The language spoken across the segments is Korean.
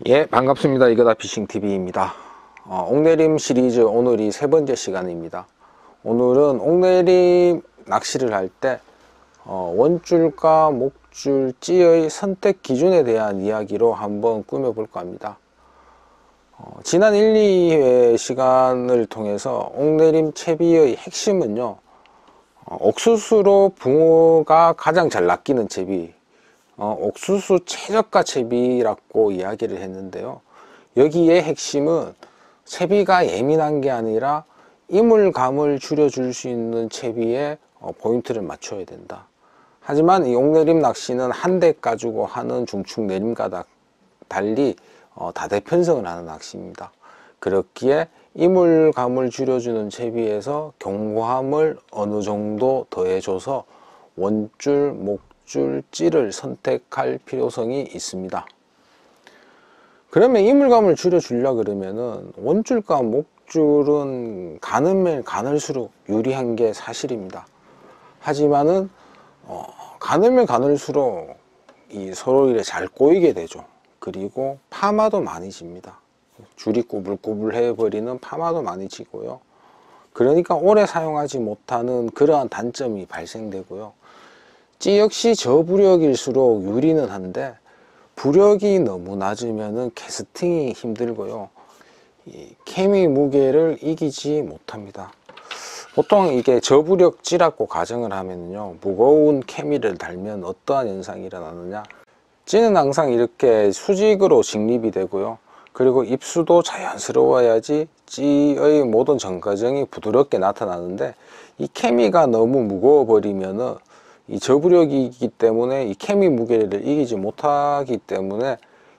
예, 반갑습니다. 이거다 피싱TV입니다. 옥내림 시리즈 오늘이 세 번째 시간입니다. 오늘은 옥내림 낚시를 할 때 원줄과 목줄, 찌의 선택 기준에 대한 이야기로 한번 꾸며볼까 합니다. 지난 1, 2회 시간을 통해서 옥내림 채비의 핵심은요, 옥수수로 붕어가 가장 잘 낚이는 채비, 옥수수 최저가 채비라고 이야기를 했는데요. 여기에 핵심은 채비가 예민한 게 아니라 이물감을 줄여줄 수 있는 채비에 포인트를 맞춰야 된다. 하지만 이 옥내림 낚시는 한 대 가지고 하는 중축 내림과 달리 다대편성을 하는 낚시입니다. 그렇기에 이물감을 줄여주는 채비에서 견고함을 어느 정도 더해줘서 원줄, 목줄, 찌를 선택할 필요성이 있습니다. 그러면 이물감을 줄여주려고 그러면은 원줄과 목줄은 가늘면 가늘수록 유리한 게 사실입니다. 하지만은 가늘면 가늘수록 서로 이래 잘 꼬이게 되죠. 그리고 파마도 많이 집니다. 줄이 꾸불꾸불 해버리는 파마도 많이 지고요. 그러니까 오래 사용하지 못하는 그러한 단점이 발생되고요. 찌 역시 저부력일수록 유리는 한데 부력이 너무 낮으면은 캐스팅이 힘들고요. 이 케미 무게를 이기지 못합니다. 보통 이게 저부력 찌라고 가정을 하면요, 무거운 케미를 달면 어떠한 현상이 일어나느냐, 찌는 항상 이렇게 수직으로 직립이 되고요. 그리고 입수도 자연스러워야지 찌의 모든 전 과정이 부드럽게 나타나는데, 이 케미가 너무 무거워 버리면은 이 저부력이기 때문에 이 케미 무게를 이기지 못하기 때문에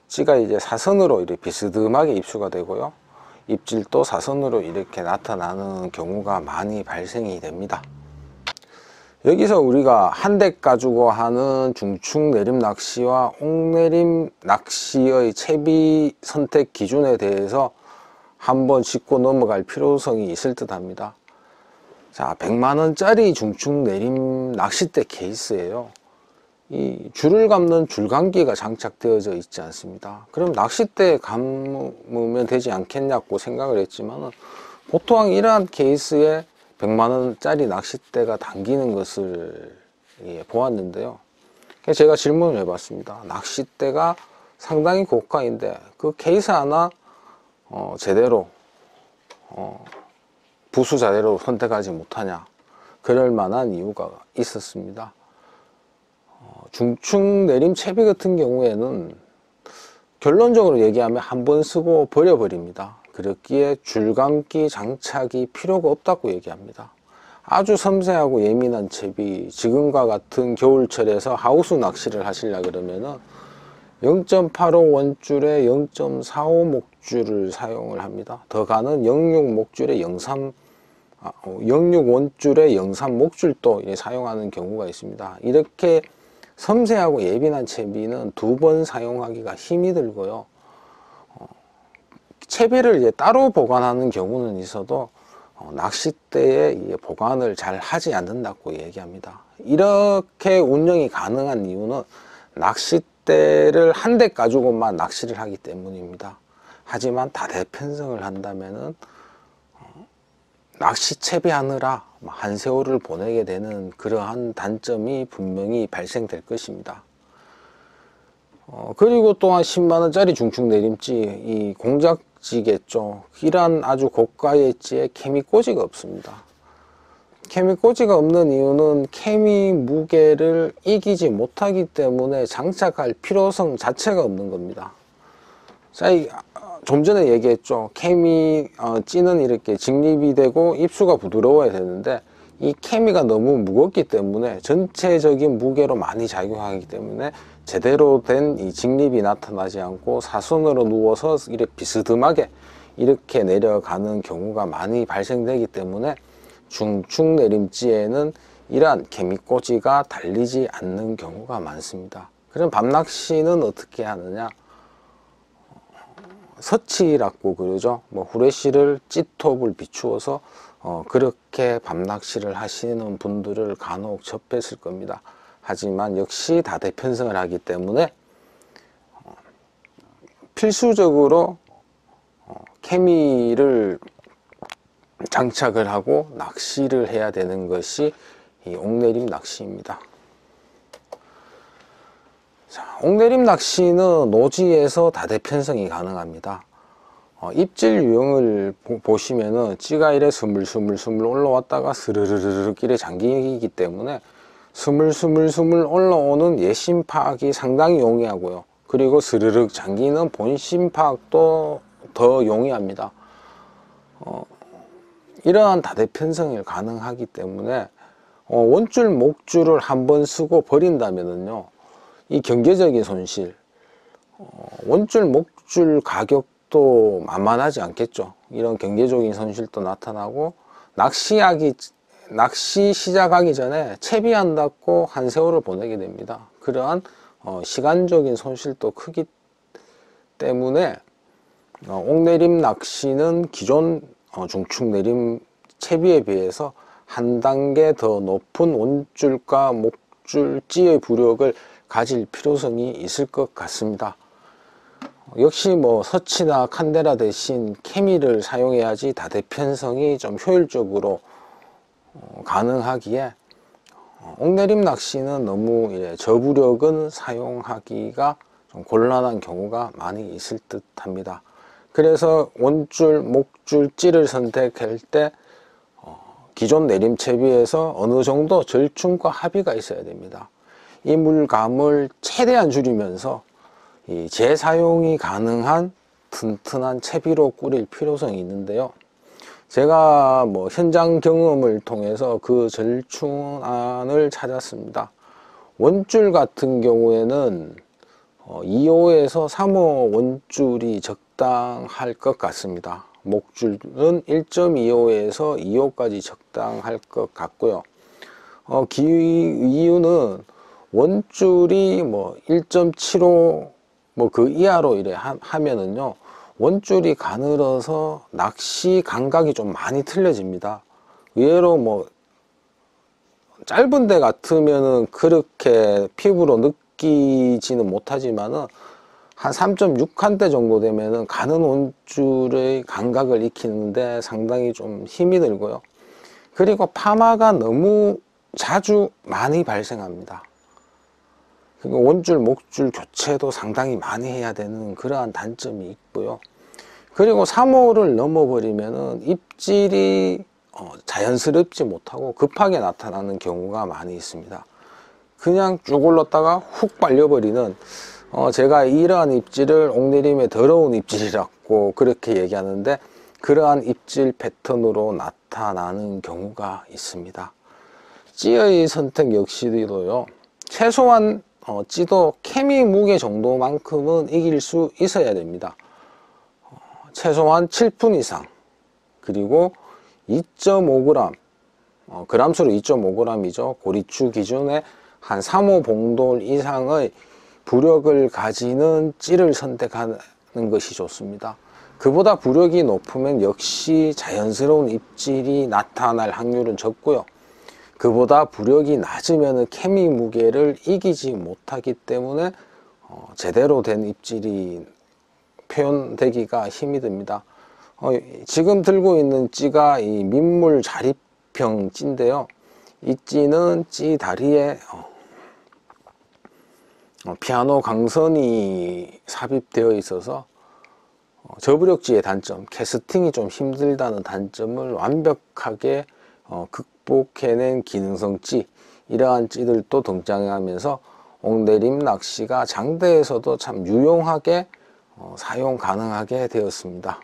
찌가 이제 사선으로 이렇게 비스듬하게 입수가 되고요. 입질도 사선으로 이렇게 나타나는 경우가 많이 발생이 됩니다. 여기서 우리가 한 대 가지고 하는 중축 내림 낚시와 옥내림 낚시의 채비 선택 기준에 대해서 한번 짚고 넘어갈 필요성이 있을 듯 합니다. 자, 100만원짜리 중축 내림 낚싯대 케이스예요. 이 줄을 감는 줄감기가 장착되어져 있지 않습니다. 그럼 낚싯대에 감으면 되지 않겠냐고 생각을 했지만 보통 이러한 케이스에 100만원짜리 낚싯대가 담기는 것을 보았는데요. 제가 질문을 해봤습니다. 낚싯대가 상당히 고가인데 그 케이스 하나 제대로 부수 자재로 선택하지 못하냐, 그럴 만한 이유가 있었습니다. 중축 내림 채비 같은 경우에는 결론적으로 얘기하면 한 번 쓰고 버려버립니다. 그렇기에 줄감기 장착이 필요가 없다고 얘기합니다. 아주 섬세하고 예민한 채비, 지금과 같은 겨울철에서 하우스 낚시를 하시려 그러면은 0.85 원줄에 0.45 목줄을 사용을 합니다. 더 가는 06 목줄에 06 원줄에 03 목줄도 사용하는 경우가 있습니다. 이렇게 섬세하고 예민한 채비는 두 번 사용하기가 힘이 들고요. 채비를 이제 따로 보관하는 경우는 있어도 낚싯대에 보관을 잘 하지 않는다고 얘기합니다. 이렇게 운영이 가능한 이유는 낚싯대를 한 대 가지고만 낚시를 하기 때문입니다. 하지만 다대편성을 한다면은 낚시 채비하느라 한 세월을 보내게 되는 그러한 단점이 분명히 발생될 것입니다. 그리고 또한 10만원짜리 중축 내림찌, 이 공작찌겠죠. 이러한 아주 고가의 찌에 케미 꽂이가 없습니다. 케미 꽂이가 없는 이유는 케미 무게를 이기지 못하기 때문에 장착할 필요성 자체가 없는 겁니다. 자, 좀 전에 얘기했죠. 케미 찌는 이렇게 직립이 되고 입수가 부드러워야 되는데 이 케미가 너무 무겁기 때문에 전체적인 무게로 많이 작용하기 때문에 제대로 된 이 직립이 나타나지 않고 사선으로 누워서 이렇게 비스듬하게 이렇게 내려가는 경우가 많이 발생되기 때문에 중축 내림찌에는 이러한 케미 꽂이가 달리지 않는 경우가 많습니다. 그럼 밤낚시는 어떻게 하느냐? 서치라고 그러죠. 후레쉬를 찌톱을 비추어서 그렇게 밤낚시를 하시는 분들을 간혹 접했을 겁니다. 하지만 역시 다대편성을 하기 때문에 필수적으로 케미를 장착을 하고 낚시를 해야 되는 것이 이 옥내림 낚시입니다. 자, 옥내림 낚시는 노지에서 다대편성이 가능합니다. 입질 유형을 보시면은 찌가 이래 스물스물 올라왔다가 스르르르 이래 잠기기 때문에 스물스물 올라오는 예심 파악이 상당히 용이하고요. 그리고 스르륵 잠기는 본심 파악도 더 용이합니다. 이러한 다대편성이 가능하기 때문에 원줄 목줄을 한번 쓰고 버린다면은요, 이 경제적인 손실, 원줄 목줄 가격도 만만하지 않겠죠. 이런 경제적인 손실도 나타나고, 낚시 시작하기 전에 채비한다고 한 세월을 보내게 됩니다. 그러한 시간적인 손실도 크기 때문에 옥내림 낚시는 기존 중축내림 채비에 비해서 한 단계 더 높은 원줄과 목줄 찌의 부력을 가질 필요성이 있을 것 같습니다. 역시 뭐 서치나 칸데라 대신 케미를 사용해야지 다대편성이 좀 효율적으로 가능하기에 옥내림 낚시는 너무 저부력은 사용하기가 좀 곤란한 경우가 많이 있을 듯 합니다. 그래서 원줄, 목줄, 찌를 선택할 때 기존 내림 채비에서 어느 정도 절충과 합의가 있어야 됩니다. 이 물감을 최대한 줄이면서 이 재사용이 가능한 튼튼한 채비로 꾸릴 필요성이 있는데요. 제가 뭐 현장 경험을 통해서 그 절충안을 찾았습니다. 원줄 같은 경우에는 2호에서 3호 원줄이 적당할 것 같습니다. 목줄은 1.25에서 2호까지 적당할 것 같고요. 이유는 원줄이 뭐 1.75 뭐 그 이하로 이래 하면은요, 원줄이 가늘어서 낚시 감각이 좀 많이 틀려집니다. 의외로 뭐 짧은 데 같으면은 그렇게 피부로 느끼지는 못하지만은 한 3.6칸대 정도 되면은 가는 원줄의 감각을 익히는데 상당히 좀 힘이 들고요. 그리고 파마가 너무 자주 많이 발생합니다. 그리고 원줄, 목줄 교체도 상당히 많이 해야 되는 그러한 단점이 있고요. 그리고 3호를 넘어버리면은 입질이 자연스럽지 못하고 급하게 나타나는 경우가 많이 있습니다. 그냥 쭉 올랐다가 훅 빨려버리는, 제가 이러한 입질을 옥내림의 더러운 입질이라고 그렇게 얘기하는데, 그러한 입질 패턴으로 나타나는 경우가 있습니다. 찌의 선택 역시도요, 최소한 찌도 케미 무게 정도만큼은 이길 수 있어야 됩니다. 최소한 7푼 이상, 그리고 2.5g, 그람수로 2.5g이죠. 고리추 기준에 한 3호 봉돌 이상의 부력을 가지는 찌를 선택하는 것이 좋습니다. 그보다 부력이 높으면 역시 자연스러운 입질이 나타날 확률은 적고요. 그보다 부력이 낮으면 케미 무게를 이기지 못하기 때문에 제대로 된 입질이 표현되기가 힘이 듭니다. 지금 들고 있는 찌가 이 민물 자립형 찌인데요. 이 찌는 찌 다리에 피아노 강선이 삽입되어 있어서 저부력지의 단점, 캐스팅이 좀 힘들다는 단점을 완벽하게 극복해낸 기능성 찌, 이러한 찌들도 등장하면서 옥내림 낚시가 장대에서도 참 유용하게 사용 가능하게 되었습니다.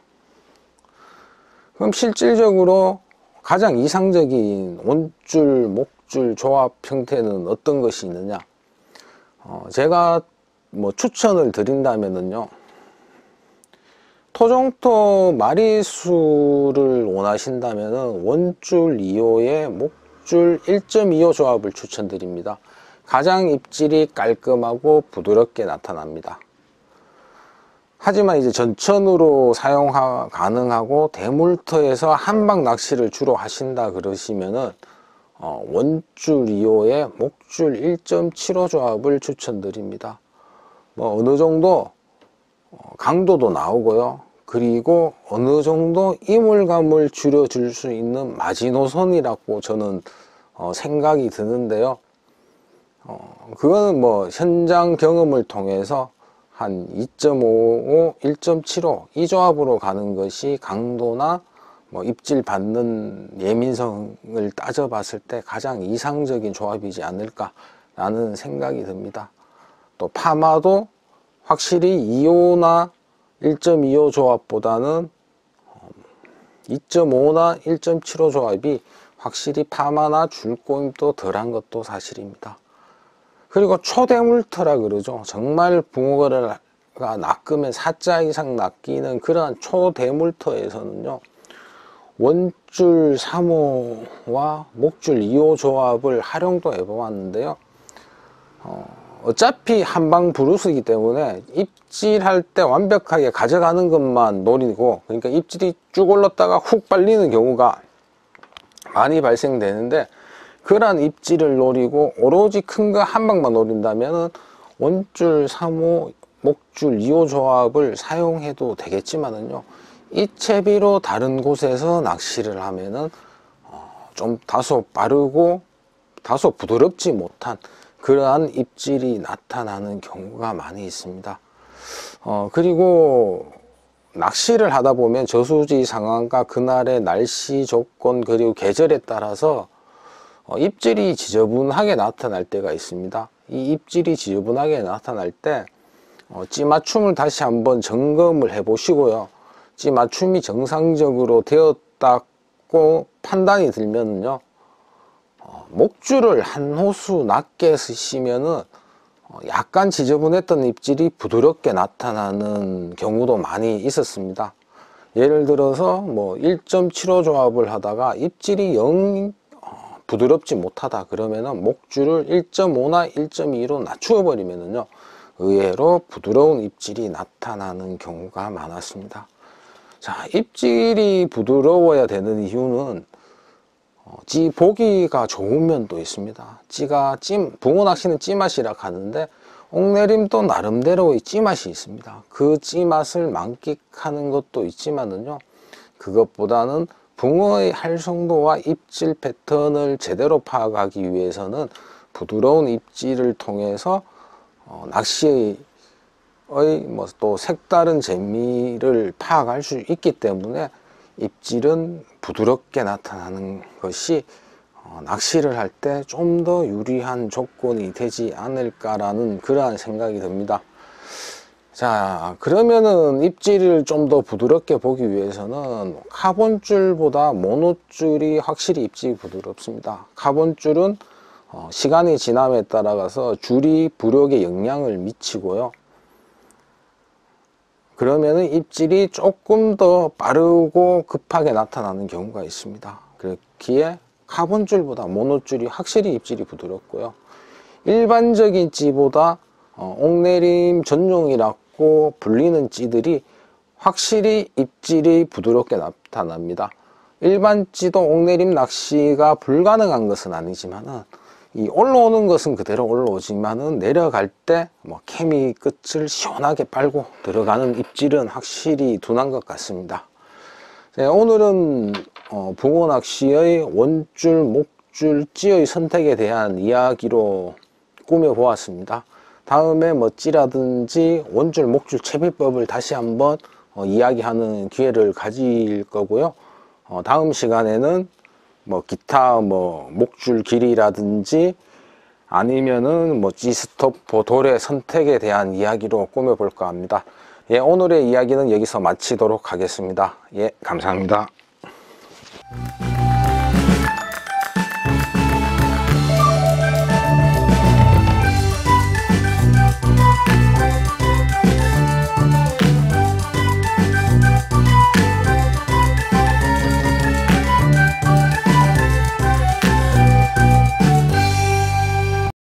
그럼 실질적으로 가장 이상적인 원줄, 목줄 조합 형태는 어떤 것이 있느냐? 제가 뭐 추천을 드린다면은요, 토종토 마리수를 원하신다면은 원줄 2호에 목줄 1.25 조합을 추천드립니다. 가장 입질이 깔끔하고 부드럽게 나타납니다. 하지만 이제 전천으로 사용 가능하고 대물터에서 한방 낚시를 주로 하신다 그러시면은 원줄 2호에 목줄 1.75 조합을 추천드립니다. 뭐 어느 정도 강도도 나오고요. 그리고 어느 정도 이물감을 줄여줄 수 있는 마지노선이라고 저는 생각이 드는데요. 그거는 뭐 현장 경험을 통해서 한 2.55, 1.75 이 조합으로 가는 것이 강도나 뭐 입질 받는 예민성을 따져봤을 때 가장 이상적인 조합이지 않을까 라는 생각이 듭니다. 또 파마도 확실히 2호나 1.25 조합보다는 2.5나 1.75 조합이 확실히 파마나 줄꼬임도 덜한 것도 사실입니다. 그리고 초대물터라 그러죠. 정말 붕어가 낚으면 4자 이상 낚이는 그러한 초대물터에서는요, 원줄 3호와 목줄 2호 조합을 활용도 해보았는데요. 어차피 한방 브루스이기 때문에 입질할 때 완벽하게 가져가는 것만 노리고, 그러니까 입질이 쭉 올랐다가 훅 빨리는 경우가 많이 발생되는데, 그러한 입질을 노리고 오로지 큰 거 한 방만 노린다면 원줄 3호, 목줄 2호 조합을 사용해도 되겠지만은요, 이 채비로 다른 곳에서 낚시를 하면은 좀 다소 빠르고 다소 부드럽지 못한 그러한 입질이 나타나는 경우가 많이 있습니다. 그리고 낚시를 하다 보면 저수지 상황과 그날의 날씨 조건 그리고 계절에 따라서 입질이 지저분하게 나타날 때가 있습니다. 이 입질이 지저분하게 나타날 때 찌맞춤을 다시 한번 점검을 해 보시고요. 찌맞춤이 정상적으로 되었다고 판단이 들면요, 목줄을 한 호수 낮게 쓰시면은 약간 지저분했던 입질이 부드럽게 나타나는 경우도 많이 있었습니다. 예를 들어서 뭐 1.75 조합을 하다가 입질이 영 부드럽지 못하다 그러면은 목줄을 1.5나 1.2로 낮추어 버리면은요, 의외로 부드러운 입질이 나타나는 경우가 많았습니다. 자, 입질이 부드러워야 되는 이유는 찌 보기가 좋은 면도 있습니다. 붕어 낚시는 찌맛이라 하는데 옥내림도 나름대로의 찌맛이 있습니다. 그 찌맛을 만끽하는 것도 있지만은요, 그것보다는 붕어의 활성도와 입질 패턴을 제대로 파악하기 위해서는 부드러운 입질을 통해서 낚시의 뭐 또 색다른 재미를 파악할 수 있기 때문에 입질은 부드럽게 나타나는 것이 낚시를 할 때 좀 더 유리한 조건이 되지 않을까라는 그러한 생각이 듭니다. 자, 그러면은 입질을 좀 더 부드럽게 보기 위해서는 카본줄보다 모노줄이 확실히 입질이 부드럽습니다. 카본줄은 시간이 지남에 따라가서 줄이 부력에 영향을 미치고요. 그러면은 입질이 조금 더 빠르고 급하게 나타나는 경우가 있습니다. 그렇기에 카본줄보다 모노줄이 확실히 입질이 부드럽고요. 일반적인 찌보다 옥내림 전용이라고 불리는 찌들이 확실히 입질이 부드럽게 나타납니다. 일반 찌도 옥내림 낚시가 불가능한 것은 아니지만은 이 올라오는 것은 그대로 올라오지만은 내려갈 때 뭐 케미 끝을 시원하게 빨고 들어가는 입질은 확실히 둔한 것 같습니다. 네, 오늘은 붕어 낚시의 원줄, 목줄, 찌의 선택에 대한 이야기로 꾸며 보았습니다. 다음에 뭐 찌라든지 원줄, 목줄 채비법을 다시 한번 이야기하는 기회를 가질 거고요. 다음 시간에는 뭐 기타 뭐 목줄 길이라든지 아니면은 뭐 찌스톱, 보돌의 선택에 대한 이야기로 꾸며 볼까 합니다. 예, 오늘의 이야기는 여기서 마치도록 하겠습니다. 예, 감사합니다.